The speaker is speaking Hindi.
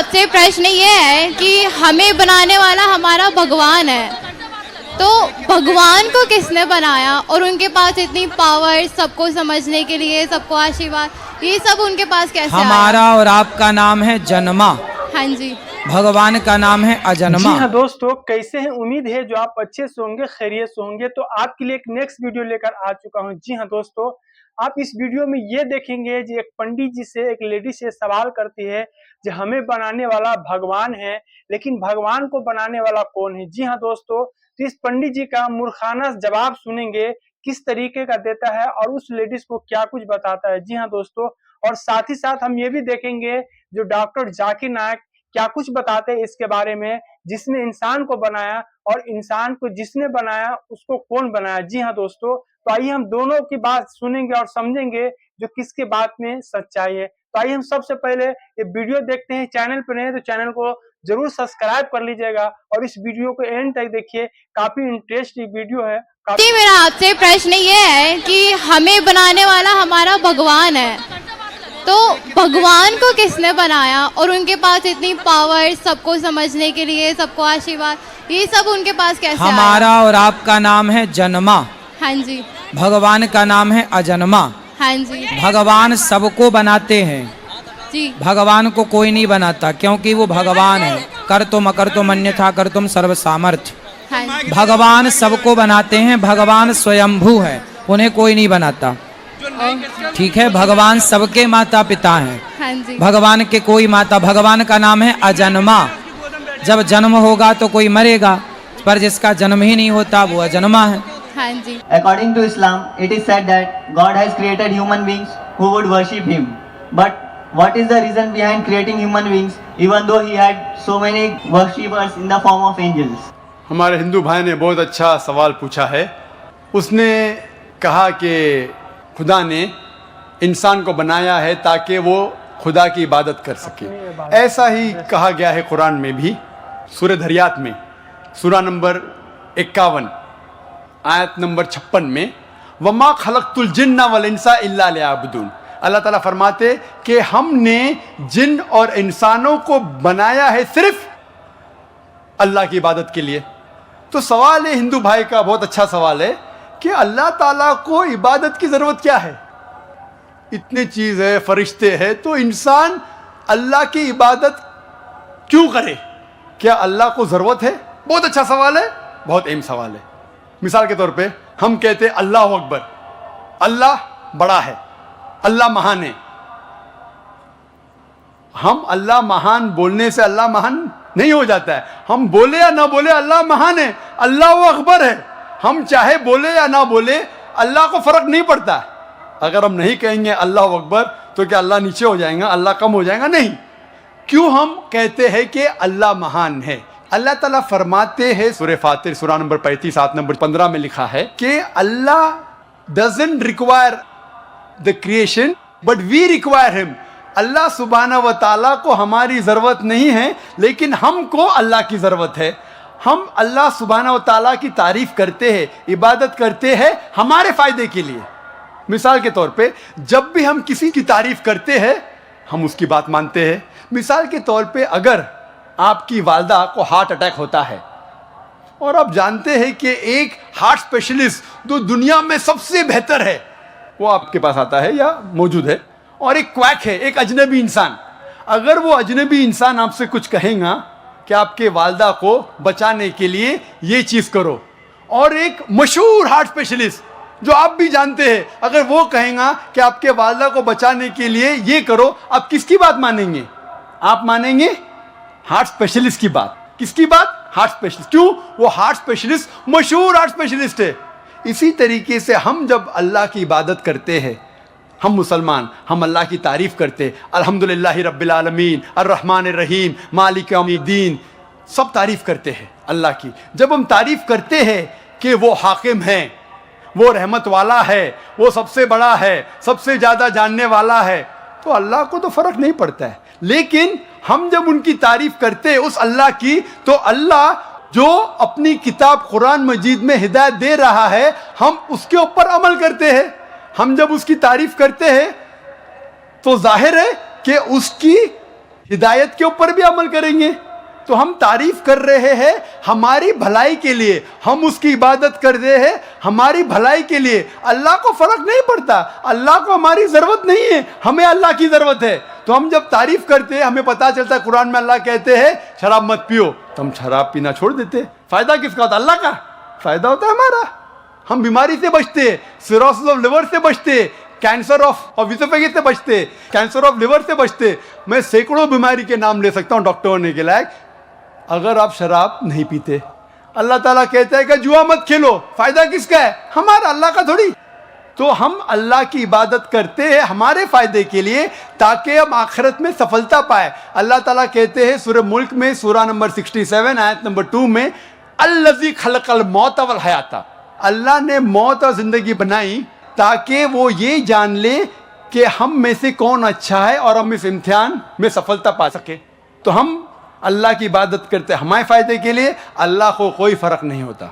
आपसे प्रश्न ये है कि हमें बनाने वाला हमारा भगवान है, तो भगवान को किसने बनाया और उनके पास इतनी पावर, सबको समझने के लिए, सबको आशीर्वाद, ये सब उनके पास कैसे आया? हमारा और आपका नाम है जन्मा, हाँ जी। भगवान का नाम है अजन्मा। जी हाँ दोस्तों, कैसे हैं? उम्मीद है जो आप अच्छे से होंगे, खैरियत से होंगे। तो आपके लिए एक नेक्स्ट वीडियो लेकर आ चुका हूँ। जी हाँ दोस्तों, आप इस वीडियो में ये देखेंगे जो एक पंडित जी से एक लेडी से सवाल करती है जो हमें बनाने वाला भगवान है, लेकिन भगवान को बनाने वाला कौन है। जी हाँ दोस्तों, तो इस पंडित जी का मूर्खाना जवाब सुनेंगे, किस तरीके का देता है और उस लेडीज को क्या कुछ बताता है। जी हाँ दोस्तों, और साथ ही साथ हम ये भी देखेंगे जो डॉक्टर जाकिर नायक क्या कुछ बताते हैं इसके बारे में, जिसने इंसान को बनाया और इंसान को जिसने बनाया उसको कौन बनाया। जी हाँ दोस्तों, तो आइए हम दोनों की बात सुनेंगे और समझेंगे जो किसके बात में सच्चाई है। तो आइए हम सबसे पहले ये वीडियो देखते हैं। चैनल पर नहीं तो चैनल को जरूर सब्सक्राइब कर लीजिएगा और इस वीडियो को एंड तक देखिए, काफी इंटरेस्टिंग वीडियो है। जी, मेरा आपसे प्रश्न ये है कि हमें बनाने वाला हमारा भगवान है, तो भगवान को किसने बनाया और उनके पास इतनी पावर, सबको समझने के लिए, सबको आशीर्वाद, ये सब उनके पास कैसे आया? हमारा और आपका नाम है जन्मा, हाँ जी। भगवान का नाम है अजन्मा। हाँ जी। भगवान सबको बनाते हैं, जी। भगवान को कोई नहीं बनाता, क्योंकि वो भगवान है। कर तुम अकर तुम अन्यथा कर तुम सर्व सामर्थ्य। हाँ जी। भगवान सबको बनाते हैं, भगवान स्वयंभू है, उन्हें कोई नहीं बनाता। ठीक है, भगवान सबके माता पिता हैं। हाँ जी। भगवान के कोई माता, भगवान का नाम है अजन्मा। जब जन्म होगा तो कोई मरेगा, पर जिसका जन्म ही नहीं होता वो अजन्मा है। हाँ जी। According to Islam, it is said that God has created human beings who would worship Him. But what is the reason behind creating human beings, even though He had so many worshippers in the form of angels? हमारे हिंदू भाई ने बहुत अच्छा सवाल पूछा है। उसने कहा कि खुदा ने इंसान को बनाया है ताकि वो खुदा की इबादत कर सके। ऐसा ही कहा गया है कुरान में भी, सूरह धरियात में, सूरा नंबर 51 आयत नंबर 56 में, वमा खलक़तुल जिन्ना वल इंसा इल्ला लियअबुदून। अल्लाह ताला फरमाते कि हमने जिन और इंसानों को बनाया है सिर्फ अल्लाह की इबादत के लिए। तो सवाल है हिंदू भाई का, बहुत अच्छा सवाल है कि अल्लाह ताला को इबादत की ज़रूरत क्या है? इतने चीज़ है, फरिश्ते हैं, तो इंसान अल्लाह की इबादत क्यों करे? क्या अल्लाह को ज़रूरत है? बहुत अच्छा सवाल है, बहुत अहम सवाल है। मिसाल के तौर पे हम कहते हैं अल्लाह अकबर, अल्लाह बड़ा है, अल्लाह महान है। हम अल्लाह महान बोलने से अल्लाह महान नहीं हो जाता है। हम बोले या ना बोले अल्लाह महान है, अल्लाह वो अकबर है। हम चाहे बोले या ना बोले, अल्लाह को फर्क नहीं पड़ता। अगर हम नहीं कहेंगे अल्लाह अकबर तो क्या अल्लाह नीचे हो जाएगा, अल्लाह कम हो जाएगा? नहीं। क्यों हम कहते हैं कि अल्लाह महान है? अल्लाह ताला फरमाते हैं, सूरह फातिर सूरा नंबर 35 आयत नंबर 15 में लिखा है कि Allah doesn't require the creation but we require him. Allah सुब्हानहू व तआला को हमारी ज़रूरत नहीं है, लेकिन हमको अल्लाह की ज़रूरत है। हम अल्लाह सुब्हानहू व तआला की तारीफ़ करते हैं, इबादत करते हैं हमारे फ़ायदे के लिए। मिसाल के तौर पे जब भी हम किसी की तारीफ़ करते हैं, हम उसकी बात मानते हैं। मिसाल के तौर पे अगर आपकी वालदा को हार्ट अटैक होता है और आप जानते हैं कि एक हार्ट स्पेशलिस्ट जो दुनिया में सबसे बेहतर है वो आपके पास आता है या मौजूद है, और एक क्वैक है, एक अजनबी इंसान, अगर वो अजनबी इंसान आपसे कुछ कहेगा कि आपके वालदा को बचाने के लिए ये चीज़ करो, और एक मशहूर हार्ट स्पेशलिस्ट जो आप भी जानते हैं अगर वो कहेगा कि आपके वालदा को बचाने के लिए ये करो, आप किसकी बात मानेंगे? आप मानेंगे हार्ट स्पेशलिस्ट की बात। किसकी बात? Heart specialist. क्यों? वो हार्ट स्पेशलिस्ट मशहूर हार्ट स्पेशलिस्ट है। इसी तरीके से हम जब अल्लाह की इबादत करते हैं, हम मुसलमान, हम अल्लाह की तारीफ़ करते हैं, अल्हम्दुलिल्लाहि रब्बिल आलमीन अर्रहमानिर रहीम मालिक यौमिद्दीन, सब तारीफ़ करते हैं अल्लाह की। जब हम तारीफ़ करते हैं कि वो हाकिम हैं, वो रहमत वाला है, वो सबसे बड़ा है, सबसे ज़्यादा जानने वाला है, तो अल्लाह को तो फ़र्क नहीं पड़ता है। लेकिन हम जब उनकी तारीफ़ करते हैं उस अल्लाह की, तो अल्लाह जो अपनी किताब कुरान मजीद में हिदायत दे रहा है, हम उसके ऊपर अमल करते हैं। हम जब उसकी तारीफ़ करते हैं तो जाहिर है कि उसकी हिदायत के ऊपर भी अमल करेंगे। तो हम तारीफ कर रहे हैं हमारी भलाई के लिए, हम उसकी इबादत कर रहे हैं हमारी भलाई के लिए। अल्लाह को फर्क नहीं पड़ता, अल्लाह को हमारी जरूरत नहीं है, हमें अल्लाह की जरूरत है। तो हम जब तारीफ करते हैं, हमें पता चलता है कुरान में अल्लाह कहते हैं शराब मत पियो, तो हम शराब पीना छोड़ देते। फायदा किसका होता है? अल्लाह का। फायदा होता है हमारा, हम बीमारी से बचते, सिरोसिस ऑफ लिवर से बचते, कैंसर ऑफ इसोफेगस से बचते, कैंसर ऑफ लिवर से बचते। मैं सैकड़ों बीमारी के नाम ले सकता हूं डॉक्टर होने के लायक, अगर आप शराब नहीं पीते। अल्लाह ताला कहता है कि जुआ मत खेलो, फायदा किसका है? हमारा, अल्लाह का थोड़ी। तो हम अल्लाह की इबादत करते हैं हमारे फायदे के लिए, ताकि हम आखिरत में सफलता पाए। अल्लाह ताला कहते हैं सूरह मुल्क में, सूरह नंबर 67 आयत नंबर 2 में, अल्लज़ी खलक़ल मौत वल हयाता, अल्लाह ने मौत और जिंदगी बनाई ताकि वो ये जान ले कि हम में से कौन अच्छा है और हम इस इम्तिहान में सफलता पा सके। तो हम अल्लाह की इबादत करते हैं हमारे फायदे के लिए, अल्लाह को कोई फर्क नहीं होता।